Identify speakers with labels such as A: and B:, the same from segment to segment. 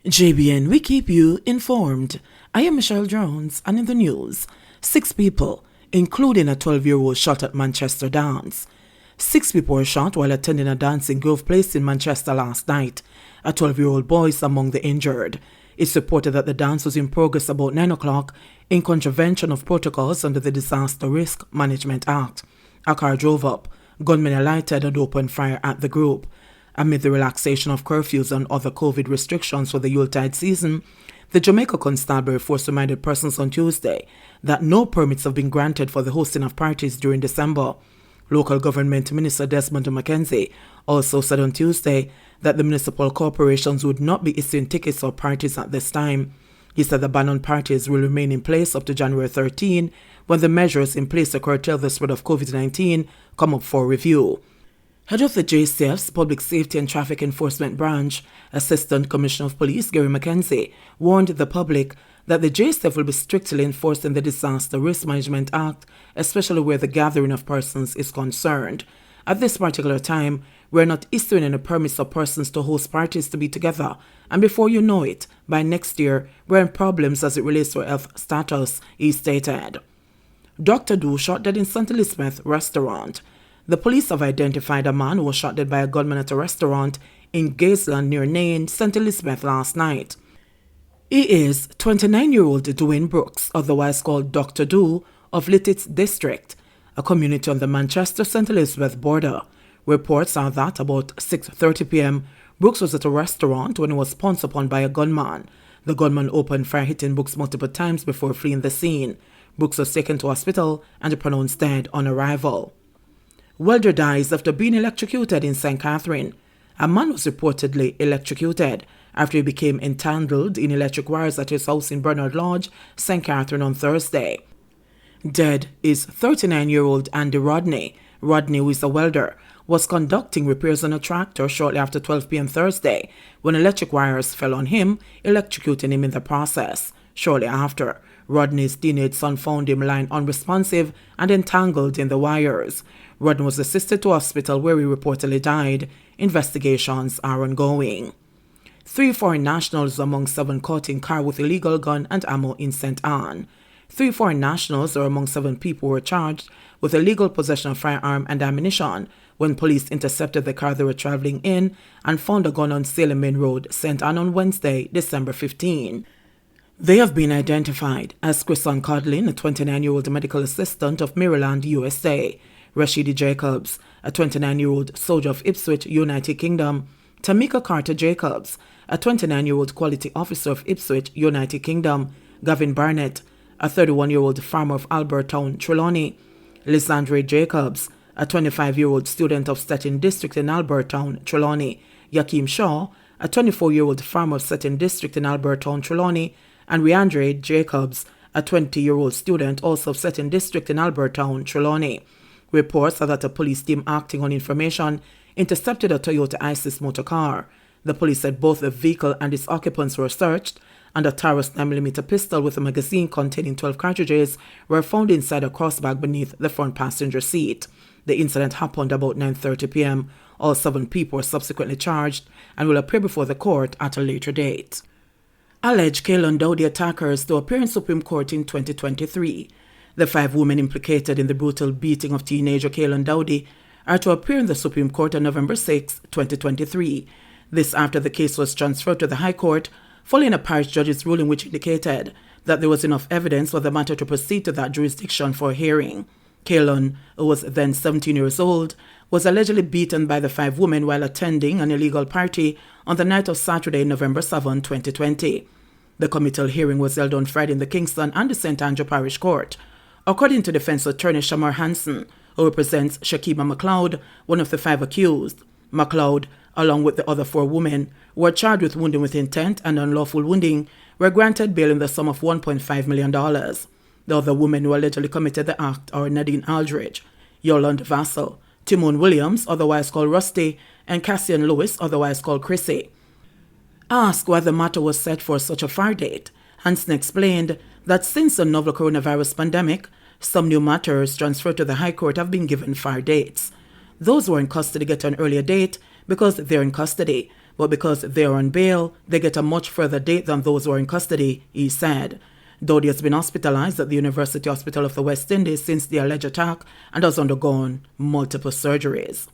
A: JBN, we keep you informed. I am Michelle Jones, and in the news, 6 people, including a 12-year-old, shot at Manchester dance. 6 people were shot while attending a dance in Grove Place in Manchester last night. A 12-year-old boy is among the injured. It's reported that the dance was in progress about 9 o'clock in contravention of protocols under the Disaster Risk Management Act. A car drove up. Gunmen alighted and opened fire at the group. Amid the relaxation of curfews and other COVID restrictions for the Yuletide season, the Jamaica Constabulary Force reminded persons on Tuesday that no permits have been granted for the hosting of parties during December. Local Government Minister Desmond Mackenzie also said on Tuesday that the municipal corporations would not be issuing tickets or parties at this time. He said the ban on parties will remain in place up to January 13, when the measures in place to curtail the spread of COVID-19 come up for review. Head of the JCF's Public Safety and Traffic Enforcement Branch, Assistant Commissioner of Police Gary Mackenzie, warned the public that the JCF will be strictly enforcing the Disaster Risk Management Act, especially where the gathering of persons is concerned. At this particular time, we are not issuing any permits for persons to host parties to be together, and before you know it, by next year, we're in problems as it relates to health status, he stated. Dr. Do shot dead in St. Elizabeth restaurant. The police have identified a man who was shot dead by a gunman at a restaurant in Gazeland near Nain, St. Elizabeth last night. He is 29-year-old Dwayne Brooks, otherwise called Dr. Do, of Littitz District, a community on the Manchester-St. Elizabeth border. Reports are that about 6:30 p.m., Brooks was at a restaurant when he was pounced upon by a gunman. The gunman opened fire, hitting Brooks multiple times before fleeing the scene. Brooks was taken to hospital and pronounced dead on arrival. Welder dies after being electrocuted in St. Catherine. A man was reportedly electrocuted after he became entangled in electric wires at his house in Bernard Lodge, St. Catherine on Thursday. Dead is 39-year-old Andy Rodney. Rodney, who is a welder, was conducting repairs on a tractor shortly after 12 p.m. Thursday when electric wires fell on him, electrocuting him in the process. Shortly after, Rodney's teenage son found him lying unresponsive and entangled in the wires. Rodney was assisted to hospital where he reportedly died. Investigations are ongoing. 3 foreign nationals among 7 caught in car with illegal gun and ammo in St. Anne. 3 foreign nationals or among 7 people were charged with illegal possession of firearm and ammunition when police intercepted the car they were traveling in and found a gun on Salem Main Road, St. Anne on Wednesday, December 15. They have been identified as Chrison Codlin, a 29-year-old medical assistant of Maryland, USA, Rashidi Jacobs, a 29-year-old soldier of Ipswich, United Kingdom, Tamika Carter Jacobs, a 29-year-old quality officer of Ipswich, United Kingdom, Gavin Barnett, a 31-year-old farmer of Albertown, Trelawney, Lysandre Jacobs, a 25-year-old student of Stettin District in Albertown, Trelawney, Yakeem Shaw, a 24-year-old farmer of Stettin District in Albertown, Trelawney, and Riandre Jacobs, a 20-year-old student also of Stettin District in Albertown, Trelawney. Reports are that a police team acting on information intercepted a Toyota Isis motor car. The police said both the vehicle and its occupants were searched, and a Taurus 9mm pistol with a magazine containing 12 cartridges were found inside a crossbag beneath the front passenger seat. The incident happened about 9:30 p.m. All 7 people were subsequently charged and will appear before the court at a later date. Alleged Kaylon Dowdy attackers to appear in Supreme Court in 2023. The 5 women implicated in the brutal beating of teenager Kaylon Dowdy are to appear in the Supreme Court on November 6, 2023. This after the case was transferred to the High Court following a parish judge's ruling which indicated that there was enough evidence for the matter to proceed to that jurisdiction for a hearing. Kaylon, who was then 17 years old, was allegedly beaten by the 5 women while attending an illegal party on the night of Saturday, November 7, 2020. The committal hearing was held on Friday in the Kingston and the St. Andrew Parish Court. According to defense attorney Shamar Hansen, who represents Shakima McLeod, one of the 5 accused, McLeod, along with the other 4 women, who were charged with wounding with intent and unlawful wounding, were granted bail in the sum of $1.5 million. The other women who allegedly committed the act are Nadine Aldridge, Yolande Vassell, Timon Williams, otherwise called Rusty, and Cassian Lewis, otherwise called Chrissy. Asked why the matter was set for such a far date, Hansen explained that since the novel coronavirus pandemic, some new matters transferred to the High Court have been given far dates. Those who are in custody get an earlier date because they're in custody, but because they are on bail, they get a much further date than those who are in custody, he said. Dowdy has been hospitalized at the University Hospital of the West Indies since the alleged attack and has undergone multiple surgeries.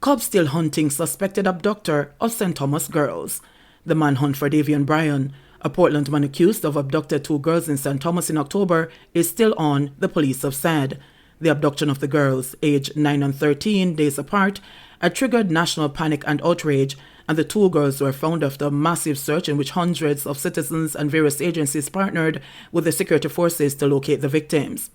A: Cops still hunting suspected abductor of St. Thomas girls. The manhunt for Davian Bryan, a Portland man accused of abducted 2 girls in St. Thomas in October, is still on, the police have said. The abduction of the girls, aged 9 and 13 days apart, had triggered national panic and outrage, and the 2 girls were found after a massive search in which hundreds of citizens and various agencies partnered with the security forces to locate the victims.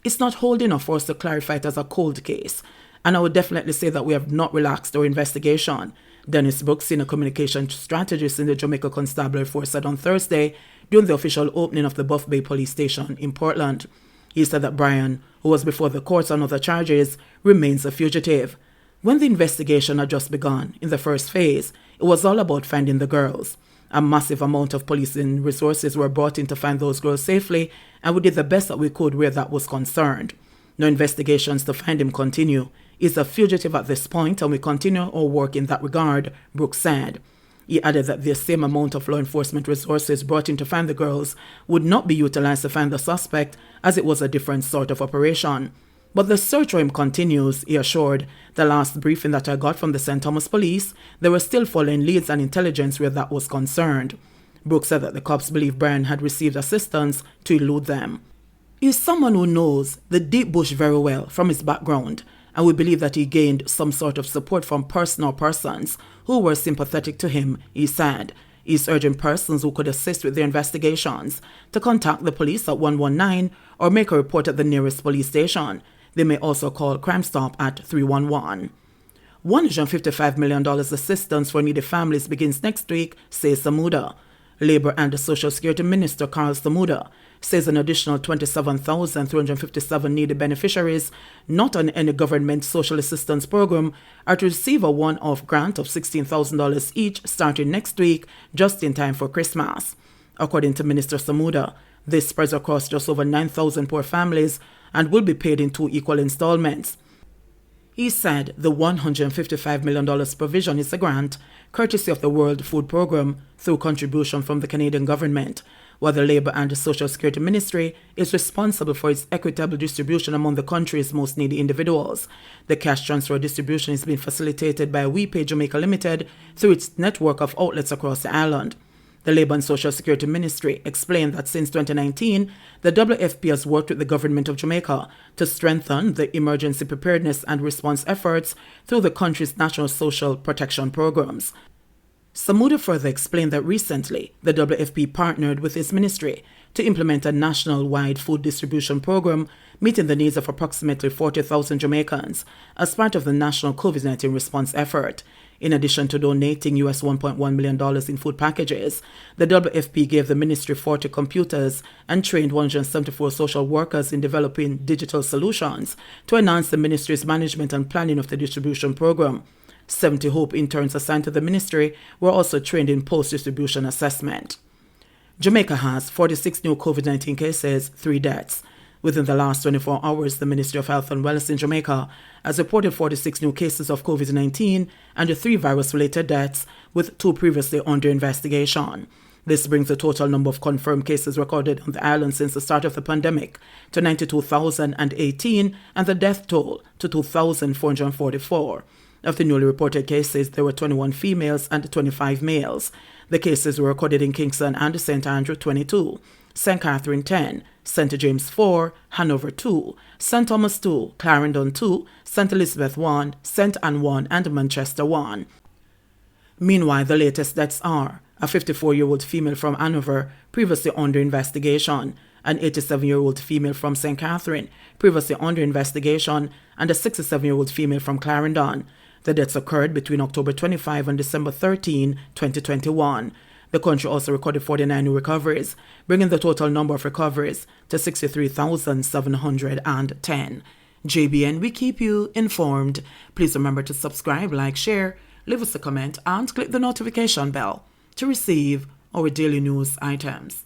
A: It's not holding enough for us to clarify it as a cold case, and I would definitely say that we have not relaxed our investigation, Dennis Brooks, senior communication strategist in the Jamaica Constabulary Force, said on Thursday during the official opening of the Buff Bay Police Station in Portland. He said that Bryan, who was before the courts on other charges, remains a fugitive. When the investigation had just begun, in the first phase, it was all about finding the girls. A massive amount of policing resources were brought in to find those girls safely, and we did the best that we could where that was concerned. No investigations to find him continue. He's a fugitive at this point, and we continue our work in that regard, Brooks said. He added that the same amount of law enforcement resources brought in to find the girls would not be utilized to find the suspect, as it was a different sort of operation. But the search for him continues, he assured. The last briefing that I got from the St. Thomas police, they were still following leads and intelligence where that was concerned. Brooks said that the cops believe Bryan had received assistance to elude them. He is someone who knows the deep bush very well from his background, and we believe that he gained some sort of support from person or persons who were sympathetic to him, he said. He is urging persons who could assist with their investigations to contact the police at 119 or make a report at the nearest police station. They may also call Crime Stop at 311. $155 million assistance for needy families begins next week, says Samuda. Labour and Social Security Minister Carl Samuda says an additional 27,357 needy beneficiaries not on any government social assistance program are to receive a one-off grant of $16,000 each starting next week, just in time for Christmas. According to Minister Samuda, this spreads across just over 9,000 poor families and will be paid in 2 equal installments. He said the $155 million provision is a grant, courtesy of the World Food Programme, through contribution from the Canadian government, while the Labour and Social Security Ministry is responsible for its equitable distribution among the country's most needy individuals. The cash transfer distribution is being facilitated by We Pay Jamaica Limited through its network of outlets across the island. The Labour and Social Security Ministry explained that since 2019, the WFP has worked with the government of Jamaica to strengthen the emergency preparedness and response efforts through the country's national social protection programs. Samuda further explained that recently, the WFP partnered with his ministry to implement a national-wide food distribution program meeting the needs of approximately 40,000 Jamaicans as part of the national COVID-19 response effort. In addition to donating US $1.1 million in food packages, the WFP gave the ministry 40 computers and trained 174 social workers in developing digital solutions to enhance the ministry's management and planning of the distribution program. 70 Hope interns assigned to the ministry were also trained in post-distribution assessment. Jamaica has 46 new COVID-19 cases, 3 deaths. Within the last 24 hours, the Ministry of Health and Wellness in Jamaica has reported 46 new cases of COVID-19 and 3 virus-related deaths, with 2 previously under investigation. This brings the total number of confirmed cases recorded on the island since the start of the pandemic to 92,018 and the death toll to 2,444. Of the newly reported cases, there were 21 females and 25 males. The cases were recorded in Kingston and St. Andrew 22, St. Catherine 10, St. James 4, Hanover 2, St. Thomas 2, Clarendon 2, St. Elizabeth 1, St. Anne 1, and Manchester 1. Meanwhile, the latest deaths are a 54-year-old female from Hanover, previously under investigation, an 87-year-old female from St. Catherine, previously under investigation, and a 67-year-old female from Clarendon. The deaths occurred between October 25 and December 13, 2021. The country also recorded 49 new recoveries, bringing the total number of recoveries to 63,710. JBN, we keep you informed. Please remember to subscribe, like, share, leave us a comment, and click the notification bell to receive our daily news items.